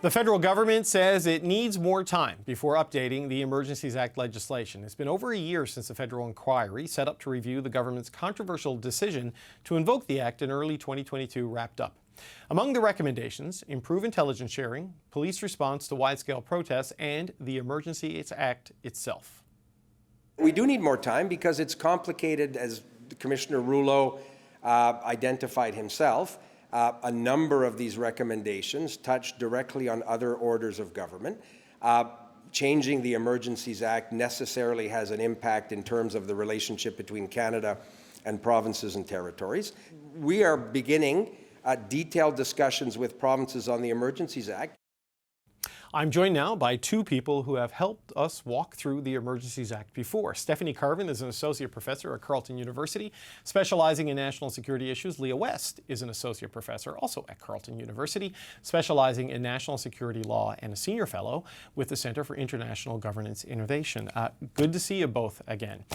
The federal government says it needs more time before updating the Emergencies Act legislation. It's been over a year since the federal inquiry set up to review the government's controversial decision to invoke the act in early 2022 wrapped up. Among the recommendations, improve intelligence sharing, police response to wide-scale protests, and the Emergencies Act itself. We do need more time because it's complicated, as Commissioner Rouleau identified himself. A number of these recommendations touch directly on other orders of government. Changing the Emergencies Act necessarily has an impact in terms of the relationship between Canada and provinces and territories. We are beginning detailed discussions with provinces on the Emergencies Act. I'm joined now by two people who have helped us walk through the Emergencies Act before. Stephanie Carvin is an associate professor at Carleton University, specializing in national security issues. Leah West is an associate professor, also at Carleton University, specializing in national security law and a senior fellow with the Center for International Governance Innovation. Good to see you both again.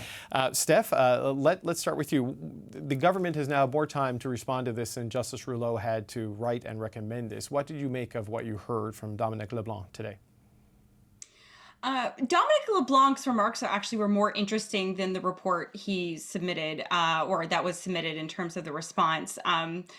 Steph, let's start with you. The government has now more time to respond to this than Justice Rouleau had to write and recommend this. What did you make of what you heard from Dominic LeBlanc today? Dominic LeBlanc's remarks were more interesting than the report he submitted, or that was submitted in terms of the response,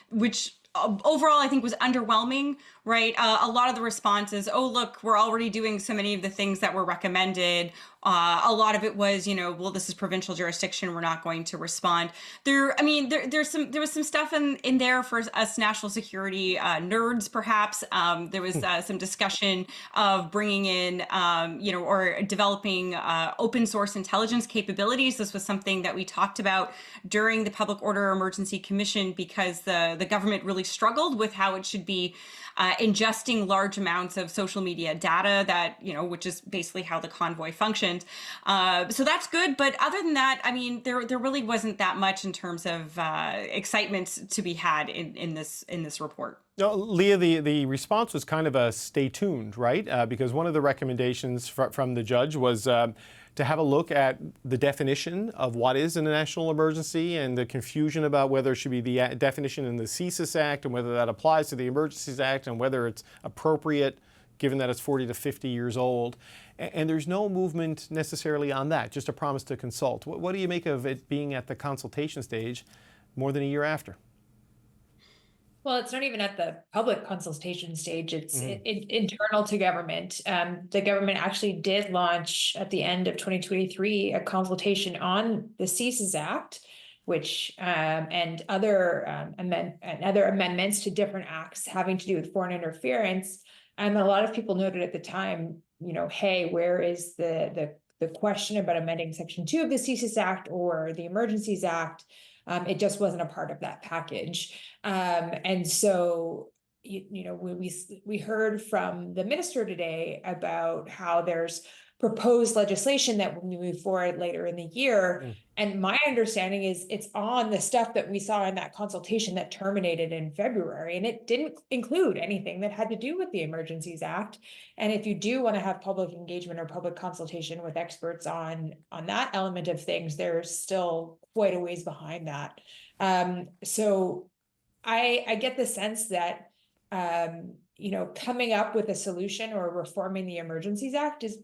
which overall I think was underwhelming, right? A lot of the responses, oh, look, we're already doing so many of the things that were recommended. A lot of it was, well, this is provincial jurisdiction, we're not going to respond. There was some stuff in there for us national security nerds, perhaps. There was some discussion of bringing in, or developing open source intelligence capabilities. This was something that we talked about during the Public Order Emergency Commission because the government really struggled with how it should be ingesting large amounts of social media data that, which is basically how the convoy functioned. So that's good. But other than that, there really wasn't that much in terms of excitement to be had in this report. No, Leah, the response was kind of a stay tuned, right? Because one of the recommendations from the judge was to have a look at the definition of what is a national emergency and the confusion about whether it should be the definition in the CSIS Act and whether that applies to the Emergencies Act and whether it's appropriate given that it's 40 to 50 years old. And there's no movement necessarily on that, just a promise to consult. What do you make of it being at the consultation stage more than a year after? Well, it's not even at the public consultation stage. It's internal to government. The government actually did launch at the end of 2023 a consultation on the CSIS Act, which and other amendments to different acts having to do with foreign interference. And a lot of people noted at the time, hey, where is the question about amending Section 2 of the CSIS Act or the Emergencies Act? It just wasn't a part of that package. And so, we heard from the minister today about how there's proposed legislation that will move forward later in the year. And my understanding is it's on the stuff that we saw in that consultation that terminated in February, and it didn't include anything that had to do with the Emergencies Act. And if you do want to have public engagement or public consultation with experts on that element of things, there's still quite a ways behind that. So I get the sense that coming up with a solution or reforming the Emergencies Act is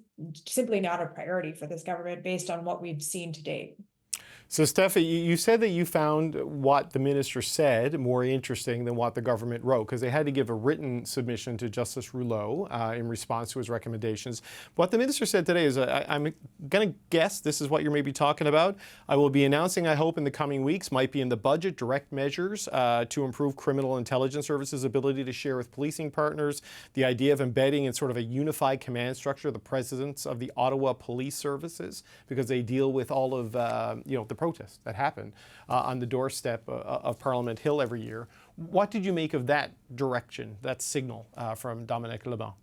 simply not a priority for this government based on what we've seen to date. So, Steffi, you said that you found what the minister said more interesting than what the government wrote, because they had to give a written submission to Justice Rouleau in response to his recommendations. What the minister said today is, I'm going to guess this is what you're maybe talking about. I will be announcing, I hope, in the coming weeks, might be in the budget, direct measures to improve criminal intelligence services' ability to share with policing partners, the idea of embedding in sort of a unified command structure the presidents of the Ottawa Police Services, because they deal with all of, the protests that happen on the doorstep of Parliament Hill every year. What did you make of that direction, that signal from Dominic LeBlanc?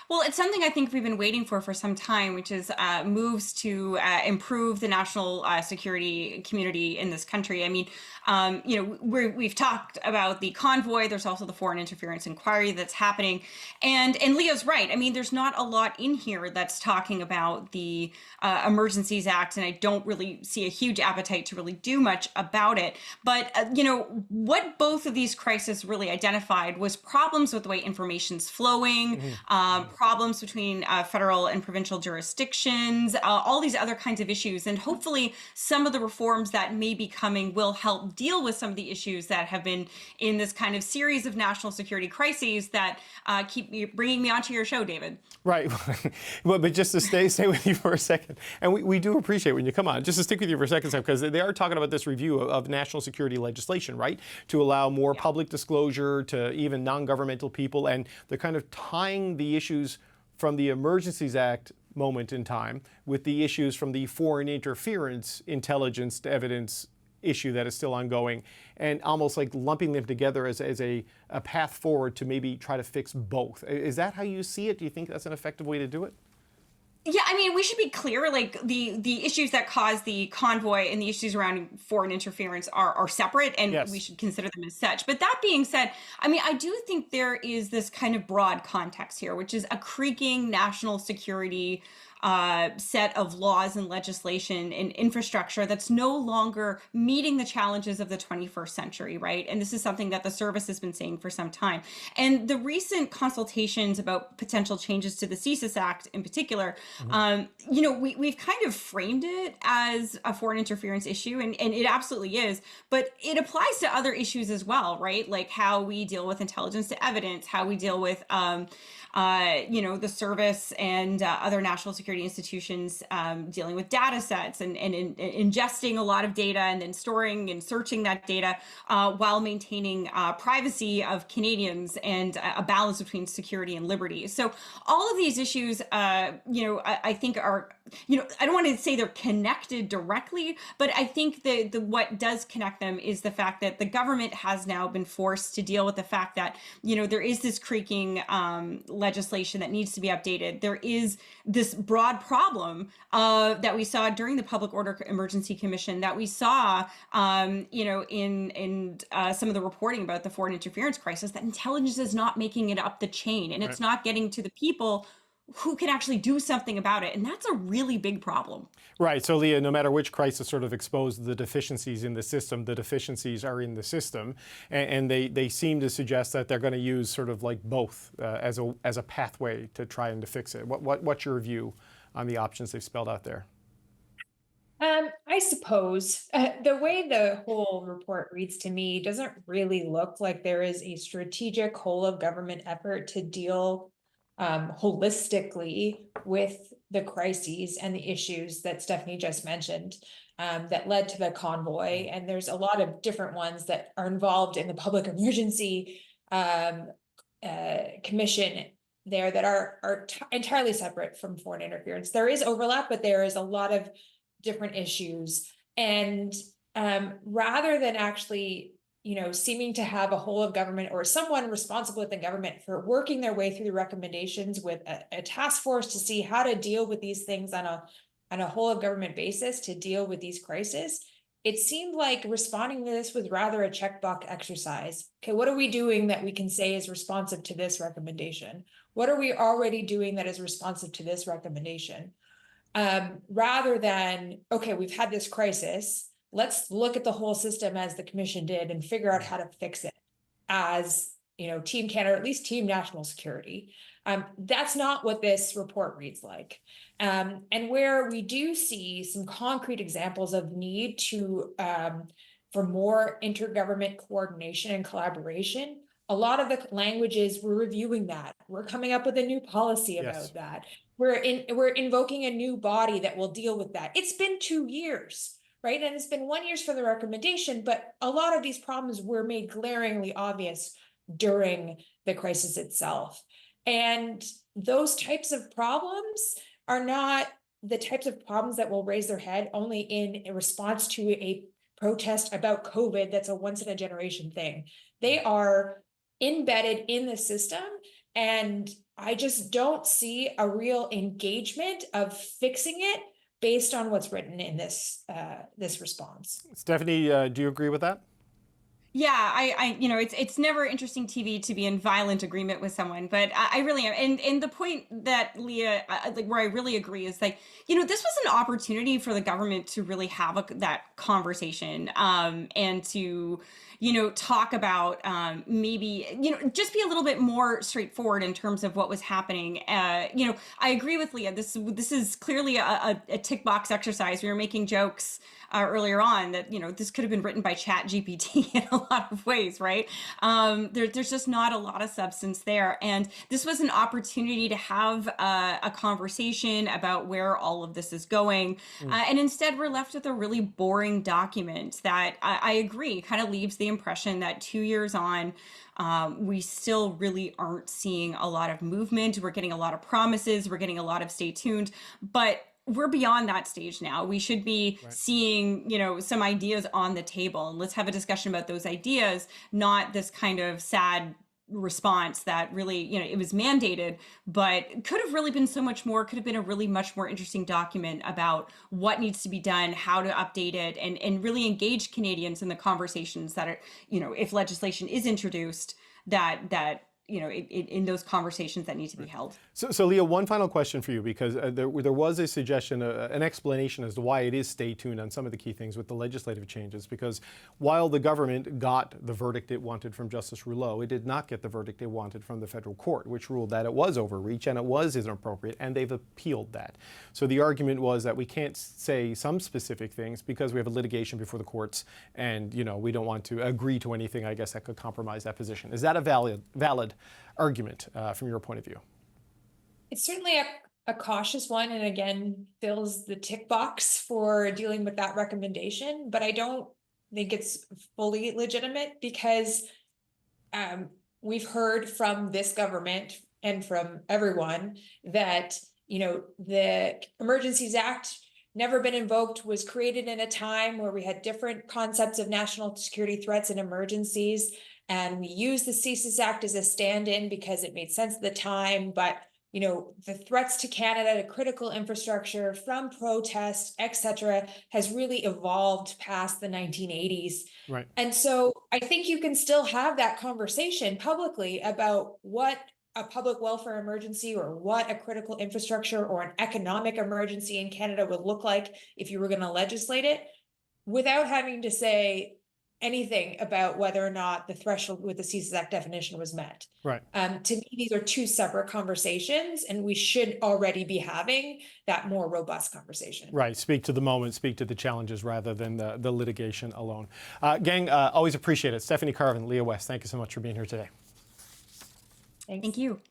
Well, it's something I think we've been waiting for some time, which is moves to improve the national security community in this country. I mean, we've talked about the convoy. There's also the foreign interference inquiry that's happening, and Leo's right. I mean, there's not a lot in here that's talking about the Emergencies Act, and I don't really see a huge appetite to really do much about it. But what both of these crises really identified was problems with the way information's flowing, problems between federal and provincial jurisdictions, all these other kinds of issues. And hopefully some of the reforms that may be coming will help deal with some of the issues that have been in this kind of series of national security crises that keep bringing me onto your show, David. Right. But just to stay with you for a second, and we do appreciate when you come on, just to stick with you for a second, Sam, because they are talking about this review of national security legislation, right? To allow more public disclosure to even non-governmental people, and they're kind of tying the issues from the Emergencies Act moment in time with the issues from the foreign interference intelligence to evidence issue that is still ongoing, and almost like lumping them together as a path forward to maybe try to fix both. Is that how you see it? Do you think that's an effective way to do it? Yeah, I mean, we should be clear, like the issues that cause the convoy and the issues around foreign interference are separate, and Yes. we should consider them as such. But that being said, I mean, I do think there is this kind of broad context here, which is a creaking national security set of laws and legislation and infrastructure that's no longer meeting the challenges of the 21st century, right? And this is something that the service has been saying for some time. And the recent consultations about potential changes to the CSIS Act in particular, we've kind of framed it as a foreign interference issue, and it absolutely is, but it applies to other issues as well, right? Like how we deal with intelligence to evidence, how we deal with the service and other national security institutions dealing with data sets and ingesting a lot of data and then storing and searching that data while maintaining privacy of Canadians and a balance between security and liberty. So all of these issues, I think are, I don't want to say they're connected directly, but I think the what does connect them is the fact that the government has now been forced to deal with the fact that, there is this creaking legislation that needs to be updated. There is this broad problem that we saw during the Public Order Emergency Commission, that we saw, in some of the reporting about the foreign interference crisis, that intelligence is not making it up the chain, and it's not getting to the people who can actually do something about it. And that's a really big problem. Right. So, Leah, no matter which crisis sort of exposed the deficiencies in the system, the deficiencies are in the system. And they seem to suggest that they're going to use sort of like both as a pathway to try and to fix it. What's your view on the options they've spelled out there? I suppose the way the whole report reads to me doesn't really look like there is a strategic whole of government effort to deal holistically with the crises and the issues that Stephanie just mentioned that led to the convoy. And there's a lot of different ones that are involved in the Public Emergency Commission there that are entirely separate from foreign interference. There is overlap, but there is a lot of different issues. And rather than actually seeming to have a whole of government or someone responsible within government for working their way through the recommendations with a task force to see how to deal with these things on a whole of government basis to deal with these crises, it seemed like responding to this was rather a checkbox exercise. Okay, what are we doing that we can say is responsive to this recommendation? What are we already doing that is responsive to this recommendation? Rather than, okay, we've had this crisis, let's look at the whole system as the commission did and figure out how to fix it as, Team Canada, or at least Team National Security. That's not what this report reads like. And where we do see some concrete examples of need for more intergovernment coordination and collaboration, a lot of the languages, we're reviewing that. We're coming up with a new policy about that. We're invoking a new body that will deal with that. It's been 2 years. Right. And it's been 1 year for the recommendation, but a lot of these problems were made glaringly obvious during the crisis itself. And those types of problems are not the types of problems that will raise their head only in response to a protest about COVID that's a once in a generation thing. They are embedded in the system, and I just don't see a real engagement of fixing it based on what's written in this this response. Stephanie, do you agree with that? Yeah, it's never interesting TV to be in violent agreement with someone, but I really am. And the point that Leah, like where I really agree is like, this was an opportunity for the government to really have that conversation, and to, talk about, maybe, just be a little bit more straightforward in terms of what was happening. I agree with Leah. This is clearly a tick box exercise. We were making jokes earlier on that this could have been written by Chat GPT in a lot of ways, right? There's just not a lot of substance there, and this was an opportunity to have a conversation about where all of this is going, and instead we're left with a really boring document that I agree kind of leaves the impression that 2 years on, we still really aren't seeing a lot of movement. We're getting a lot of promises. We're getting a lot of stay tuned, but we're beyond that stage now. We should be seeing, some ideas on the table, and let's have a discussion about those ideas, not this kind of sad response that really, it was mandated, but could have really been so much more, could have been a really much more interesting document about what needs to be done, how to update it, and really engage Canadians in the conversations that are, if legislation is introduced, that in those conversations that need to be held. So Leah, one final question for you, because there was a suggestion, an explanation as to why it is stay tuned on some of the key things with the legislative changes, because while the government got the verdict it wanted from Justice Rouleau, it did not get the verdict it wanted from the federal court, which ruled that it was overreach and it was inappropriate, and they've appealed that. So the argument was that we can't say some specific things because we have a litigation before the courts, and we don't want to agree to anything, I guess, that could compromise that position. Is that a valid argument from your point of view? It's certainly a cautious one, and again, fills the tick box for dealing with that recommendation, but I don't think it's fully legitimate because we've heard from this government and from everyone that, the Emergencies Act never been invoked, was created in a time where we had different concepts of national security threats and emergencies. And we used the CSIS Act as a stand-in because it made sense at the time, but the threats to Canada, to critical infrastructure from protest, etc., has really evolved past the 1980s. Right. And so I think you can still have that conversation publicly about what a public welfare emergency or what a critical infrastructure or an economic emergency in Canada would look like if you were going to legislate it, without having to say anything about whether or not the threshold with the CSIS Act definition was met. Right. To me, these are two separate conversations, and we should already be having that more robust conversation. Right. Speak to the moment, speak to the challenges rather than the litigation alone. Gang, always appreciate it. Stephanie Carvin, Leah West, thank you so much for being here today. Thanks. Thank you.